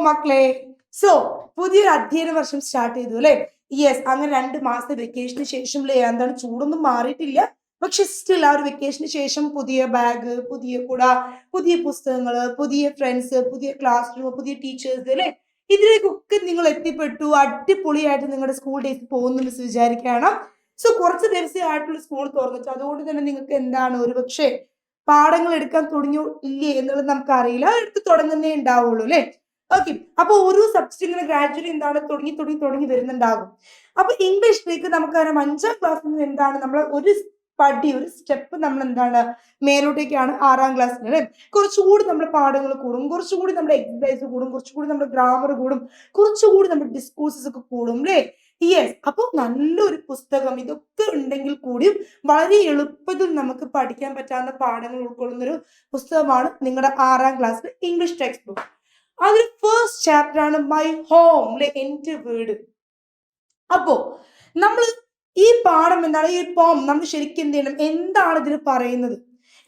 മക്കളെ. സോ പുതിയൊരു അധ്യയന വർഷം സ്റ്റാർട്ട് ചെയ്തു അല്ലെ? യെസ്, അങ്ങനെ 2 മാസത്തെ വെക്കേഷന് ശേഷം എന്താണ്, ചൂടൊന്നും മാറിയിട്ടില്ല. പക്ഷെ സ്റ്റിൽ ആ ഒരു വെക്കേഷന് ശേഷം പുതിയ ബാഗ്, പുതിയ കുട, പുതിയ പുസ്തകങ്ങള്, പുതിയ ഫ്രണ്ട്സ്, പുതിയ ക്ലാസ് റൂം, പുതിയ ടീച്ചേഴ്സ് അല്ലെ? ഇതിലേക്കൊക്കെ നിങ്ങൾ എത്തിപ്പെട്ടു. അടിപൊളിയായിട്ട് നിങ്ങളുടെ സ്കൂൾ ഡേയ്സ് പോകുന്നു മിസ് വിചാരിക്കുകയാണ്. സോ കുറച്ച് ദിവസമായിട്ടുള്ള സ്കൂൾ തുറന്നിട്ട് അതുകൊണ്ട് തന്നെ നിങ്ങൾക്ക് എന്താണ് ഒരുപക്ഷെ പാഠങ്ങൾ എടുക്കാൻ തുടങ്ങിയോ ഇല്ലേ എന്നുള്ളത് നമുക്ക് അറിയില്ല. എടുത്ത് തുടങ്ങുന്നേ ഉണ്ടാവുള്ളൂ അല്ലെ? ഓക്കെ. അപ്പൊ ഓരോ സബ്ജക്ട് ഇങ്ങനെ ഗ്രാജുവലി എന്താണ് തുടങ്ങി വരുന്നുണ്ടാകും. അപ്പൊ ഇംഗ്ലീഷിലേക്ക് നമുക്കറിയാം 5ാം ക്ലാസ്സിൽ നിന്ന് എന്താണ് നമ്മൾ ഒരു സ്റ്റെപ്പ് നമ്മൾ എന്താണ് മേലോട്ടേക്കാണ് 6ാം ക്ലാസ്സിൽ അല്ലെ? കുറച്ചുകൂടി നമ്മുടെ പാഠങ്ങൾ കൂടും, കുറച്ചുകൂടി നമ്മുടെ എക്സസൈസ് കൂടും, കുറച്ചുകൂടി നമ്മുടെ ഗ്രാമർ കൂടും, കുറച്ചുകൂടി നമ്മുടെ ഡിസ്കോഴ്സസ് ഒക്കെ കൂടും അല്ലെ? യെസ്. അപ്പൊ നല്ലൊരു പുസ്തകം ഇതൊക്കെ ഉണ്ടെങ്കിൽ കൂടിയും വളരെ എളുപ്പത്തിൽ നമുക്ക് പഠിക്കാൻ പറ്റാവുന്ന പാഠങ്ങൾ ഉൾക്കൊള്ളുന്ന ഒരു പുസ്തകമാണ് നിങ്ങളുടെ 6ാം ക്ലാസ്സിലെ ഇംഗ്ലീഷ് ടെക്സ്റ്റ് ബുക്ക്. അതിൽ ഫസ്റ്റ് ചാപ്റ്റർ ആണ് മൈ ഹോം അല്ലെ, എന്റെ വീട്. അപ്പോ നമ്മൾ ഈ പാഠം എന്താണ്, ഈ പോം നമ്മൾ ശരിക്കും എന്ത് ചെയ്യണം, എന്താണ് ഇതിൽ പറയുന്നത്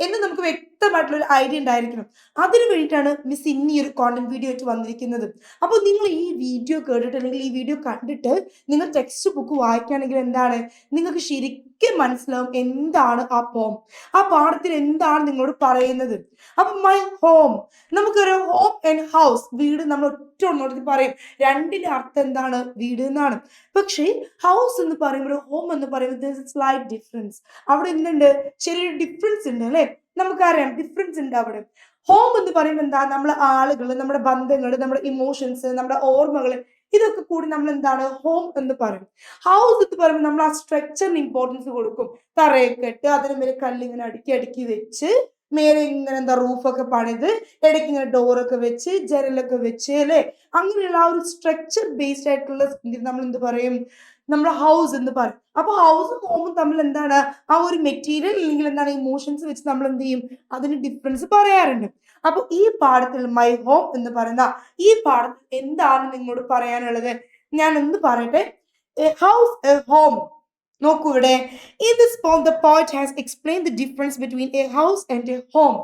എന്ന് നമുക്ക് വ്യക്തമായിട്ടുള്ള ഒരു ഐഡിയ ഉണ്ടായിരിക്കണം. അതിനു വേണ്ടിയിട്ടാണ് മിസ് ഇനി ഒരു കോണ്ടന്റ് വീഡിയോ ആയിട്ട് വന്നിരിക്കുന്നത്. അപ്പോൾ നിങ്ങൾ ഈ വീഡിയോ കേട്ടിട്ട് അല്ലെങ്കിൽ ഈ വീഡിയോ കണ്ടിട്ട് നിങ്ങൾ ടെക്സ്റ്റ് ബുക്ക് വായിക്കുകയാണെങ്കിൽ എന്താണ്, നിങ്ങൾക്ക് ശരിക്കും മനസ്സിലാവും എന്താണ് ആ പോം, ആ പാഠത്തിൽ എന്താണ് നിങ്ങളോട് പറയുന്നത്. അപ്പൊ മൈ ഹോം, നമുക്കൊരു ഹോം ആൻഡ് ഹൗസ്, വീട് നമ്മൾ ഒറ്റ ഒന്നോടത്തിൽ പറയും. രണ്ടിന്റെ അർത്ഥം എന്താണ്, വീട് എന്നാണ്. പക്ഷേ ഹൗസ് എന്ന് പറയുമ്പോൾ ഹോം എന്ന് പറയുമ്പോൾ സ്ലൈറ്റ് ഡിഫറൻസ്. അവിടെ എന്തുണ്ട്, ചെറിയൊരു ഡിഫറൻസ് ഉണ്ട് അല്ലെ? നമുക്കറിയാം ഡിഫറൻസ് ഉണ്ട് അവിടെ. ഹോം എന്ന് പറയുമ്പോൾ എന്താ, നമ്മളെ ആളുകൾ, നമ്മുടെ ബന്ധങ്ങൾ, നമ്മുടെ ഇമോഷൻസ്, നമ്മുടെ ഓർമ്മകൾ, ഇതൊക്കെ കൂടി നമ്മൾ എന്താണ് ഹോം എന്ന് പറയും. ഹൗസ് എന്ന് പറയുമ്പോൾ നമ്മൾ ആ സ്ട്രക്ചറിന് ഇമ്പോർട്ടൻസ് കൊടുക്കും. തറയൊക്കെ ഇട്ട് അതിന് മേലെ കല്ലിങ്ങനെ അടുക്കി വെച്ച് മേലെ ഇങ്ങനെ എന്താ റൂഫൊക്കെ പണിത് ഇടയ്ക്ക് ഇങ്ങനെ ഡോറൊക്കെ വെച്ച് ജനലൊക്കെ വെച്ച് അല്ലെ? അങ്ങനെയുള്ള ആ ഒരു സ്ട്രക്ചർ ബേസ്ഡ് ആയിട്ടുള്ള നമ്മൾ എന്ത് പറയും, നമ്മൾ ഹൗസ് എന്ന് പറയും. അപ്പൊ ഹൗസും ഹോമും തമ്മിൽ എന്താണ് ആ ഒരു മെറ്റീരിയൽ അല്ലെങ്കിൽ എന്താണ് ഇമോഷൻസ് വെച്ച് നമ്മൾ എന്ത് ചെയ്യും, അതിന് ഡിഫറൻസ് പറയാറുണ്ട്. അപ്പൊ ഈ പാഠത്തിൽ മൈ ഹോം എന്ന് പറയുന്ന ഈ പാഠത്തിൽ എന്താണ് നിങ്ങളോട് പറയാനുള്ളത് ഞാൻ ഒന്ന് പറയട്ടെ. A house, a home. നോക്കൂ ഇവിടെ, in this poem the poet has explained the difference between a house and a home.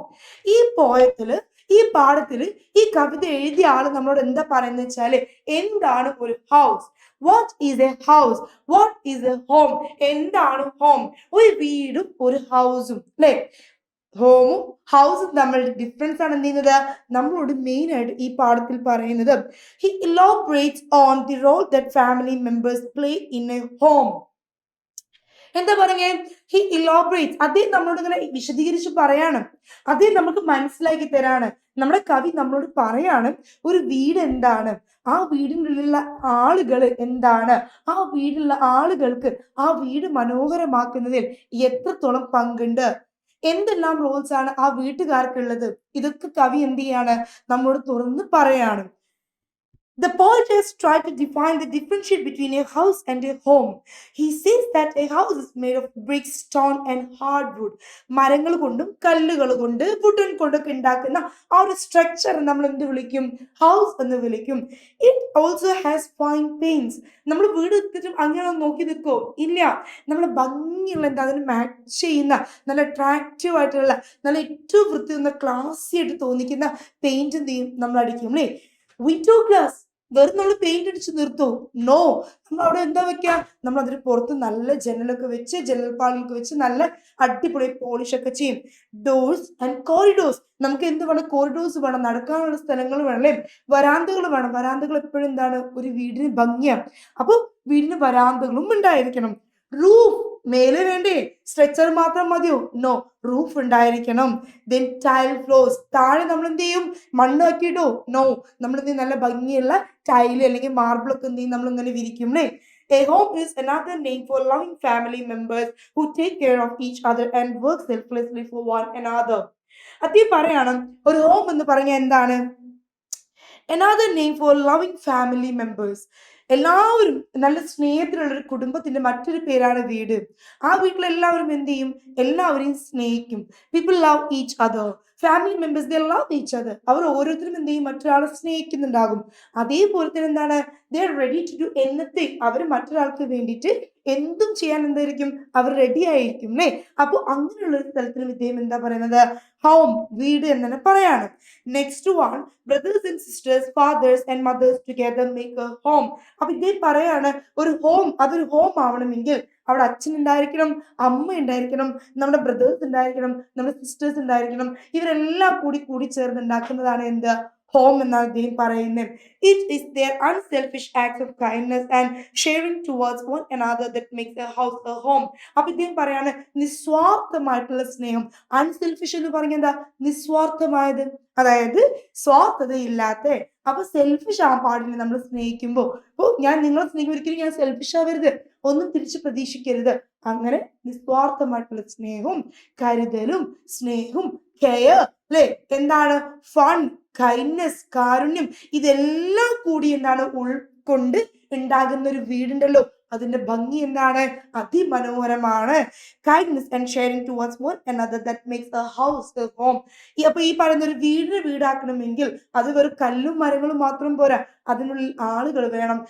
ഈ പോയത്തില്, ഈ പാഠത്തില് ഈ കവിത എഴുതിയ ആള് നമ്മളോട് എന്താ പറയുന്നത് വെച്ചാല്, എന്താണ് ഒരു house, what is A house, what is A home, എന്താണ് ഹോം, ഒരു വീടും ഒരു ഹൗസും അല്ലെ? ഹോമും ഹൗസും തമ്മിലുള്ള ഡിഫറൻസ് ആണ് എന്ത് ചെയ്യുന്നത് നമ്മളോട് മെയിൻ ആയിട്ട് ഈ പാഠത്തിൽ പറയുന്നത്. He elaborates on the role that family members play in a home. എന്താ പറഞ്ഞേ, ഹി ഇലോബറേറ്റ്സ്, അതേ നമ്മളോട് ഇങ്ങനെ വിശദീകരിച്ച് പറയാണ്, അതേ നമുക്ക് മനസ്സിലാക്കി തരാണ്. നമ്മുടെ കവി നമ്മളോട് പറയാണ് ഒരു വീട് എന്താണ്, ആ വീടിനുള്ള ആളുകൾ എന്താണ്, ആ വീടുള്ള ആളുകൾക്ക് ആ വീട് മനോഹരമാക്കുന്നതിൽ എത്രത്തോളം പങ്കുണ്ട്, എന്തെല്ലാം റോൾസ് ആണ് ആ വീട്ടുകാർക്കുള്ളത്, ഇതൊക്കെ കവി എന്ത് ചെയ്യാണ് നമ്മളോട് തുറന്ന് പറയാണ്. The poet has tried to define the differentiate between a house and a home. He says that a house is made of bricks, stone and hardwood. മരങ്ങൾ കൊണ്ടും കല്ലുകൾ കൊണ്ട് വുഡൻ കൊണ്ടൊക്കെ ഉണ്ടാക്കുന്ന ആ ഒരു സ്ട്രക്ചർ നമ്മൾ എന്ത് വിളിക്കും, ഹൗസ് എന്ന് വിളിക്കും. It also has fine pains. നമ്മൾ വീട് എടുത്തിട്ടും അങ്ങനെ നോക്കി നിൽക്കോ ഇല്ല, നമ്മൾ ഭംഗിയുള്ള എന്താ അതിന് മാച്ച് ചെയ്യുന്ന നല്ല അട്രാക്റ്റീവ് ആയിട്ടുള്ള നല്ല ഏറ്റവും വൃത്തി ക്ലാസി ആയിട്ട് തോന്നിക്കുന്ന പെയിന്റ് എന്ത് ചെയ്യും നമ്മൾ അടിക്കും അല്ലേ? വിൻഡോ ഗ്ലാസ് വെറും നമ്മൾ പെയിന്റ് അടിച്ച് നിർത്തോ? നോ. നമ്മൾ അവിടെ എന്താ വെക്കുക, നമ്മൾ അതിന് പുറത്ത് നല്ല ജനലൊക്കെ വെച്ച് ജനൽപ്പാളിലൊക്കെ വെച്ച് നല്ല അടിപൊളി പോളിഷ് ഒക്കെ ചെയ്യും. ഡോഴ്സ് ആൻഡ് കോറിഡോഴ്സ്, നമുക്ക് എന്ത് വേണം, കോറിഡോഴ്സ് വേണം, നടക്കാനുള്ള സ്ഥലങ്ങൾ വേണം അല്ലേ? വരാന്തകൾ വേണം. വരാന്തകൾ എപ്പോഴും എന്താണ് ഒരു വീടിന് ഭംഗിയാണ്. അപ്പൊ വീടിന് വരാന്തകളും ഉണ്ടായിരിക്കണം. റൂഫ്, മേലെ വേണ്ടേ, സ്ട്രക്ചർ മാത്രം മതിയോ? നോ, റൂഫ് ഉണ്ടായിരിക്കണം. ദെൻ ടൈൽ ഫ്ലോർസ്, താഴെ നമ്മൾ എന്ത് ചെയ്യും, മണ്ണാക്കിയിട്ടോ? നോ, നമ്മൾ എന്ത് ചെയ്യും, നല്ല ഭംഗിയുള്ള ടൈല് അല്ലെങ്കിൽ മാർബിൾ ഒക്കെ എന്ത് ചെയ്യും നമ്മൾ ഇങ്ങനെ വിരിക്കും അല്ലേ? A home is another name for loving family members who take care of each other and work selflessly for one another. അതേ പറയാണ് ഒരു ഹോം എന്ന് പറഞ്ഞാൽ എന്താണ്, another name for loving family members. എല്ലാവരും നല്ല സ്നേഹത്തിലുള്ള ഒരു കുടുംബത്തിന്റെ മറ്റൊരു പേരാണ് വീട്. ആ വീട്ടിൽ എല്ലാവരും എന്ത് ചെയ്യും, എല്ലാവരെയും സ്നേഹിക്കും. People love each other. Family members they love each other. അവർ ഓരോരുത്തരും എന്ത് ചെയ്യും, മറ്റൊരാളെ സ്നേഹിക്കുന്നുണ്ടാകും. അതേപോലെ തന്നെ എന്താണ്, they are ready to do anything. അവർ മറ്റൊരാൾക്ക് വേണ്ടിയിട്ട് എന്തും ചെയ്യാൻ എന്തായിരിക്കും, അവർ റെഡി ആയിരിക്കും അല്ലേ. അപ്പൊ അങ്ങനെയുള്ള ഒരു സ്ഥലത്തിനും ഇദ്ദേഹം എന്താ പറയുന്നത്, ഹോം, വീട് എന്ന് തന്നെ പറയാണ്. Next one, brothers and sisters, fathers and mothers together make a home. അപ്പൊ ഇദ്ദേഹം പറയാണ്, ഒരു ഹോം, അതൊരു ഹോം ആവണമെങ്കിൽ അവിടെ അച്ഛൻ ഉണ്ടായിരിക്കണം, അമ്മ ഉണ്ടായിരിക്കണം, നമ്മുടെ ബ്രദേഴ്സ് ഉണ്ടായിരിക്കണം, നമ്മുടെ സിസ്റ്റേഴ്സ് ഉണ്ടായിരിക്കണം. ഇവരെല്ലാം കൂടി ചേർന്ന് ഉണ്ടാക്കുന്നതാണ് എന്ത്, ഹോം എന്നാണ് ഇദ്ദേഹം പറയുന്നത്. It is their unselfish acts of kindness and sharing towards one another that makes a house a home. അപ്പൊ ഇദ്ദേഹം പറയാണ്, നിസ്വാർത്ഥമായിട്ടുള്ള സ്നേഹം. അൺസെൽഫിഷ് എന്ന് പറഞ്ഞ എന്താ, നിസ്വാർത്ഥമായത്, അതായത് സ്വാർത്ഥതയില്ലാത്ത. അപ്പൊ സെൽഫിഷ് ആവാൻ പാടില്ല നമ്മൾ സ്നേഹിക്കുമ്പോൾ. അപ്പൊ ഞാൻ നിങ്ങളെ സ്നേഹിക്കും, ഒരിക്കലും ഞാൻ സെൽഫിഷ് ആവരുത്, ഒന്നും തിരിച്ച് പ്രതീക്ഷിക്കരുത്. അങ്ങനെ നിസ്വാർത്ഥമായിട്ടുള്ള സ്നേഹവും കരുതലും സ്നേഹവും കെയർ അല്ലെ, എന്താണ്, ഫൺ, കൈൻഡ്നെസ്, കാരുണ്യം, ഇതെല്ലാം കൂടി എന്താണ് ഉൾക്കൊണ്ട് ഉണ്ടാകുന്ന ഒരു വീടുണ്ടല്ലോ, അതിന്റെ ഭംഗി എന്താണ്, അതിമനോഹരമാണ്. Kindness and sharing towards one another that makes a house a home. അപ്പൊ ഈ പറയുന്ന ഒരു വീടിനെ വീടാക്കണമെങ്കിൽ അത് വെറും കല്ലും മരങ്ങളും മാത്രം പോരാ, അതിനുള്ളിൽ ആളുകൾ വേണം,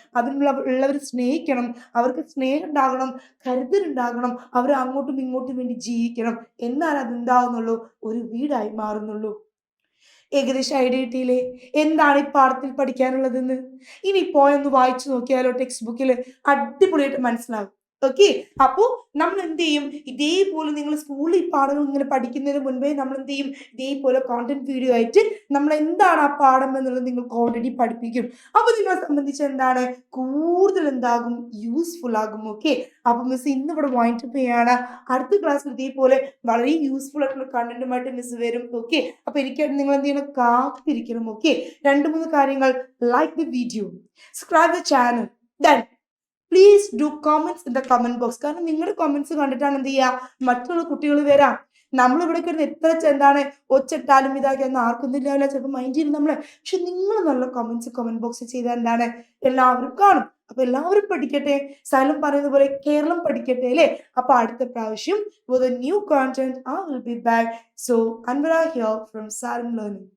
ഉള്ളവർ സ്നേഹിക്കണം, അവർക്ക് സ്നേഹം ഉണ്ടാകണം, കരുതലുണ്ടാകണം, അവർ അങ്ങോട്ടും ഇങ്ങോട്ടും വേണ്ടി ജീവിക്കണം. എന്നാൽ അതെന്താവുന്നുള്ളൂ, ഒരു വീടായി മാറുന്നുള്ളൂ. ഏകദേശം ഐഡിയ കിട്ടിയില്ലേ, എന്താണ് ഈ പാഠത്തിൽ പഠിക്കാനുള്ളതെന്ന്? ഇനി പോയൊന്ന് വായിച്ചു നോക്കിയാലോ, ടെക്സ്റ്റ് ബുക്കിൽ അടിപൊളിയായിട്ട് മനസ്സിലാകും. ഓക്കെ, അപ്പോ നമ്മൾ എന്ത് ചെയ്യും, ഇതേപോലെ നിങ്ങൾ സ്കൂളിൽ ഈ പാഠങ്ങൾ ഇങ്ങനെ പഠിക്കുന്നതിന് മുൻപേ നമ്മൾ എന്ത് ചെയ്യും, ഇതേപോലെ കോണ്ടന്റ് വീഡിയോ ആയിട്ട് നമ്മൾ എന്താണ് ആ പാഠം എന്നുള്ളത് നിങ്ങൾക്ക് ഓൾറെഡി പഠിപ്പിക്കും. അപ്പൊ നിങ്ങളെ സംബന്ധിച്ച് എന്താണ്, കൂടുതൽ എന്താകും, യൂസ്ഫുൾ ആകും. ഓക്കെ, അപ്പൊ മിസ് ഇന്ന് ഇവിടെ വൈൻഡ് അപ്പ് ചെയ്യാണ്. അടുത്ത ക്ലാസ്സിൽ ഇതേപോലെ വളരെ യൂസ്ഫുൾ ആയിട്ടുള്ള കണ്ടന്റുമായിട്ട് മിസ് വരും. ഓക്കെ, അപ്പൊ എനിക്കായിട്ട് നിങ്ങൾ എന്ത് ചെയ്യണം, കാത്തിരിക്കണം. ഓക്കെ, 2-3 കാര്യങ്ങൾ, like the video, subscribe the channel, then please do comments in the comment box. കാരണം നിങ്ങളുടെ കമന്റ്സ് കണ്ടിട്ടാണ് എന്ത് ചെയ്യുക, മറ്റുള്ള കുട്ടികൾ വരാം. നമ്മൾ ഇവിടെ കിടന്ന് എത്ര എന്താണ് ഒച്ചിട്ടാലും ഇതാക്കിയൊന്നും ആർക്കൊന്നുമില്ല, ചിലപ്പോൾ മൈൻഡ് ചെയ്യും നമ്മളെ. പക്ഷെ നിങ്ങൾ നല്ല കമന്റ്സ് കമന്റ് ബോക്സിൽ ചെയ്താൽ എന്താണ്, എല്ലാവരും കാണും. അപ്പൊ എല്ലാവരും പഠിക്കട്ടെ, സൈലം പറയുന്ന പോലെ കേരളം പഠിക്കട്ടെ അല്ലേ. അപ്പൊ അടുത്ത പ്രാവശ്യം with a new content I will be back. So Anvara here from Salem Learning.